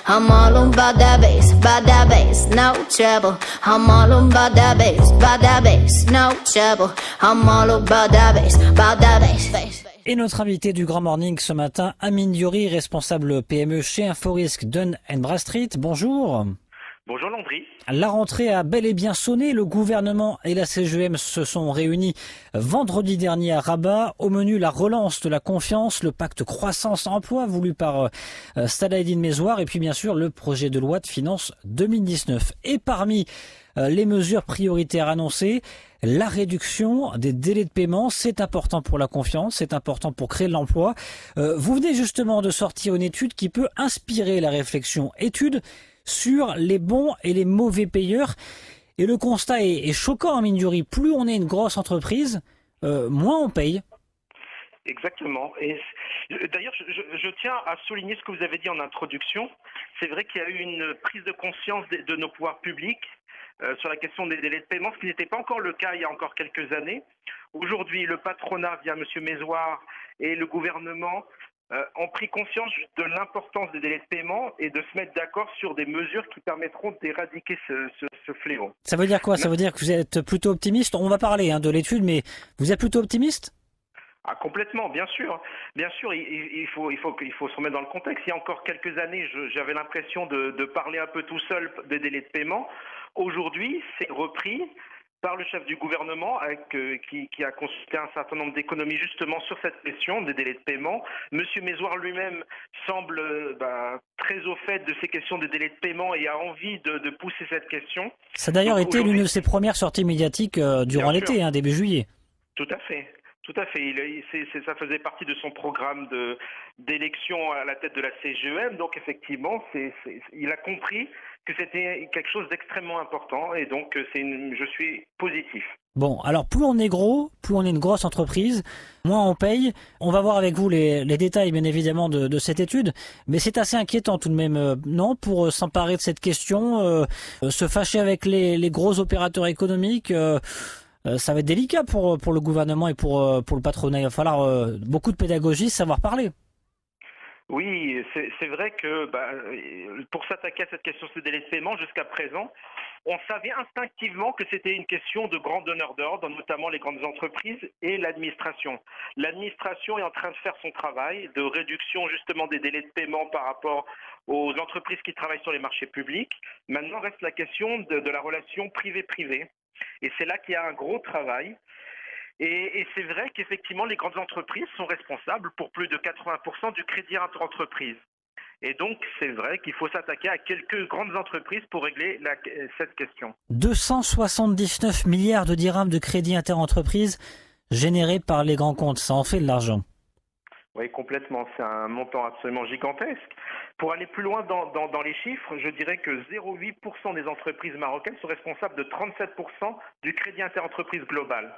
I'm all about that bass, no trouble. I'm all about that bass, no trouble. I'm all about that bass. Et notre invité du Grand Morning ce matin, Amine Diori, responsable PME chez Inforisk Dun & Bradstreet. Bonjour. Bonjour Landry. La rentrée a bel et bien sonné. Le gouvernement et la CGM se sont réunis vendredi dernier à Rabat. Au menu, la relance de la confiance, le pacte croissance-emploi voulu par Salah-Eddine Mezouar et puis bien sûr le projet de loi de finances 2019. Et parmi les mesures prioritaires annoncées, la réduction des délais de paiement, c'est important pour la confiance, c'est important pour créer de l'emploi. Vous venez justement de sortir une étude qui peut inspirer la réflexion. Étude sur les bons et les mauvais payeurs. Et le constat est choquant, Amine Diori. Plus on est une grosse entreprise, moins on paye. Exactement. Et d'ailleurs, je tiens à souligner ce que vous avez dit en introduction. C'est vrai qu'il y a eu une prise de conscience de nos pouvoirs publics sur la question des délais de paiement, ce qui n'était pas encore le cas il y a encore quelques années. Aujourd'hui, le patronat, via M. Mezouar, et le gouvernement ont pris conscience de l'importance des délais de paiement et de se mettre d'accord sur des mesures qui permettront d'éradiquer ce fléau. Ça veut dire quoi? Ça veut dire que vous êtes plutôt optimiste? On va parler de l'étude, mais vous êtes plutôt optimiste? Ah, complètement, bien sûr. Bien sûr, il faut se remettre dans le contexte. Il y a encore quelques années, j'avais l'impression de parler un peu tout seul des délais de paiement. Aujourd'hui, c'est repris par le chef du gouvernement qui a consulté un certain nombre d'économies justement sur cette question des délais de paiement. Monsieur Mezouar lui-même semble très au fait de ces questions des délais de paiement et a envie de pousser cette question. Ça a d'ailleurs été l'une de ses premières sorties médiatiques durant l'été, début juillet. Tout à fait. Tout à fait. Ça faisait partie de son programme d'élection à la tête de la CGM. Donc effectivement, il a compris que c'était quelque chose d'extrêmement important et donc je suis positif. Bon, alors plus on est gros, plus on est une grosse entreprise, moins on paye. On va voir avec vous les détails bien évidemment de cette étude, mais c'est assez inquiétant tout de même, non, pour s'emparer de cette question, se fâcher avec les gros opérateurs économiques. Ça va être délicat pour le gouvernement et pour le patronat. Il va falloir beaucoup de pédagogie, savoir parler. Oui, c'est vrai que pour s'attaquer à cette question des délais de paiement, jusqu'à présent, on savait instinctivement que c'était une question de grand donneur d'ordre, notamment les grandes entreprises et l'administration. L'administration est en train de faire son travail de réduction justement des délais de paiement par rapport aux entreprises qui travaillent sur les marchés publics. Maintenant reste la question de la relation privé-privé. Et c'est là qu'il y a un gros travail. Et c'est vrai qu'effectivement, les grandes entreprises sont responsables pour plus de 80% du crédit inter-entreprise. Et donc, c'est vrai qu'il faut s'attaquer à quelques grandes entreprises pour régler cette question. 279 milliards de dirhams de crédit inter-entreprise générés par les grands comptes. Ça en fait de l'argent. Oui, complètement. C'est un montant absolument gigantesque. Pour aller plus loin dans les chiffres, je dirais que 0,8% des entreprises marocaines sont responsables de 37% du crédit inter-entreprise global.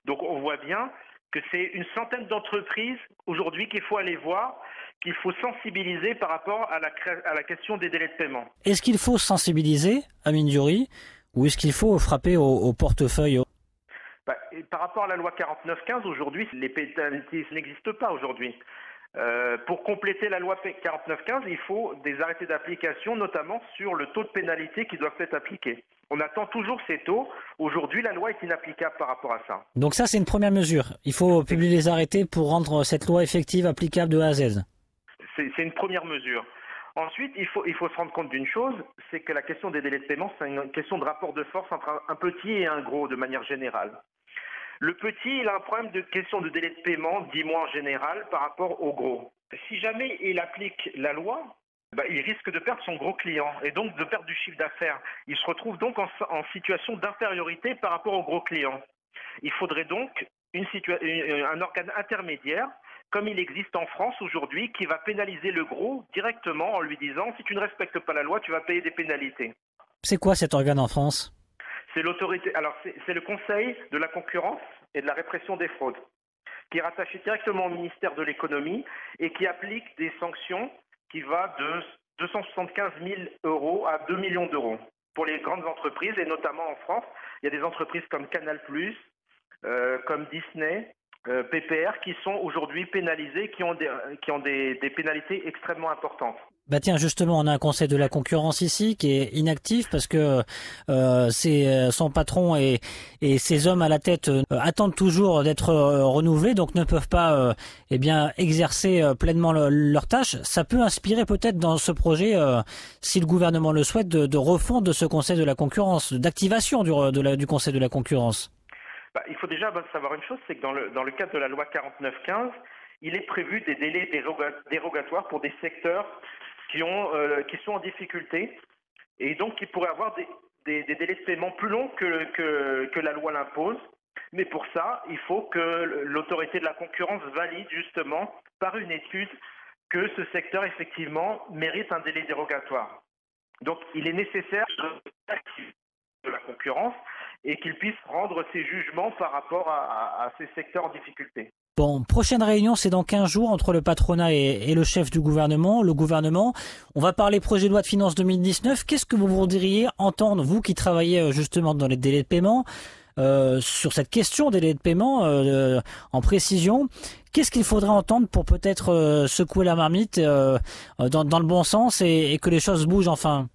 Donc on voit bien que c'est une centaine d'entreprises aujourd'hui qu'il faut aller voir, qu'il faut sensibiliser par rapport à la question des délais de paiement. Est-ce qu'il faut sensibiliser, Amine Diori, ou est-ce qu'il faut frapper au portefeuille? Par rapport à la loi 49-15, aujourd'hui, les pénalités n'existent pas aujourd'hui. Pour compléter la loi 49-15, il faut des arrêtés d'application, notamment sur le taux de pénalité qui doivent être appliqués. On attend toujours ces taux. Aujourd'hui, la loi est inapplicable par rapport à ça. Donc ça, c'est une première mesure. Il faut publier les arrêtés pour rendre cette loi effective, applicable de A à Z. C'est une première mesure. Ensuite, il faut se rendre compte d'une chose, c'est que la question des délais de paiement, c'est une question de rapport de force entre un petit et un gros de manière générale. Le petit, il a un problème de question de délai de paiement, dit moi en général, par rapport au gros. Si jamais il applique la loi, il risque de perdre son gros client et donc de perdre du chiffre d'affaires. Il se retrouve donc en situation d'infériorité par rapport au gros client. Il faudrait donc un organe intermédiaire, comme il existe en France aujourd'hui, qui va pénaliser le gros directement en lui disant « si tu ne respectes pas la loi, tu vas payer des pénalités ». C'est quoi cet organe en France ? C'est l'autorité. Alors c'est le Conseil de la concurrence et de la répression des fraudes, qui est rattaché directement au ministère de l'économie et qui applique des sanctions qui vont de 275 000 € à 2 millions d'euros pour les grandes entreprises, et notamment en France, il y a des entreprises comme Canal+, comme Disney, PPR, qui sont aujourd'hui pénalisées, qui ont des pénalités extrêmement importantes. Bah tiens, justement, on a un conseil de la concurrence ici qui est inactif parce que c'est son patron et ses hommes à la tête attendent toujours d'être renouvelés, donc ne peuvent pas eh bien exercer pleinement leurs tâches. Ça peut inspirer peut-être dans ce projet, si le gouvernement le souhaite, de refonte de ce conseil de la concurrence, d'activation du conseil de la concurrence. Bah, il faut déjà savoir une chose, c'est que dans le cadre de la loi 49-15, il est prévu des délais dérogatoires pour des secteurs qui sont en difficulté et donc qui pourraient avoir des délais de paiement plus longs que la loi l'impose. Mais pour ça, il faut que l'autorité de la concurrence valide justement par une étude que ce secteur effectivement mérite un délai dérogatoire. Donc il est nécessaire de la concurrence et qu'il puisse rendre ses jugements par rapport à ces secteurs en difficulté. Bon, prochaine réunion, c'est dans 15 jours entre le patronat et le chef du gouvernement, le gouvernement. On va parler projet de loi de finances 2019. Qu'est-ce que vous voudriez entendre, vous qui travaillez justement dans les délais de paiement, sur cette question des délais de paiement en précision? Qu'est-ce qu'il faudrait entendre pour peut-être secouer la marmite dans le bon sens et que les choses bougent enfin?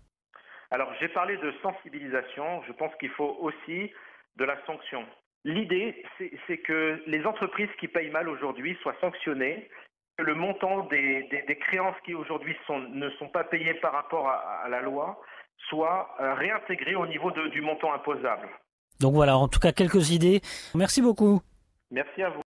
Alors, j'ai parlé de sensibilisation. Je pense qu'il faut aussi de la sanction. L'idée, c'est que les entreprises qui payent mal aujourd'hui soient sanctionnées, que le montant des créances qui aujourd'hui ne sont pas payées par rapport à la loi soit réintégré au niveau du montant imposable. Donc voilà, en tout cas quelques idées. Merci beaucoup. Merci à vous.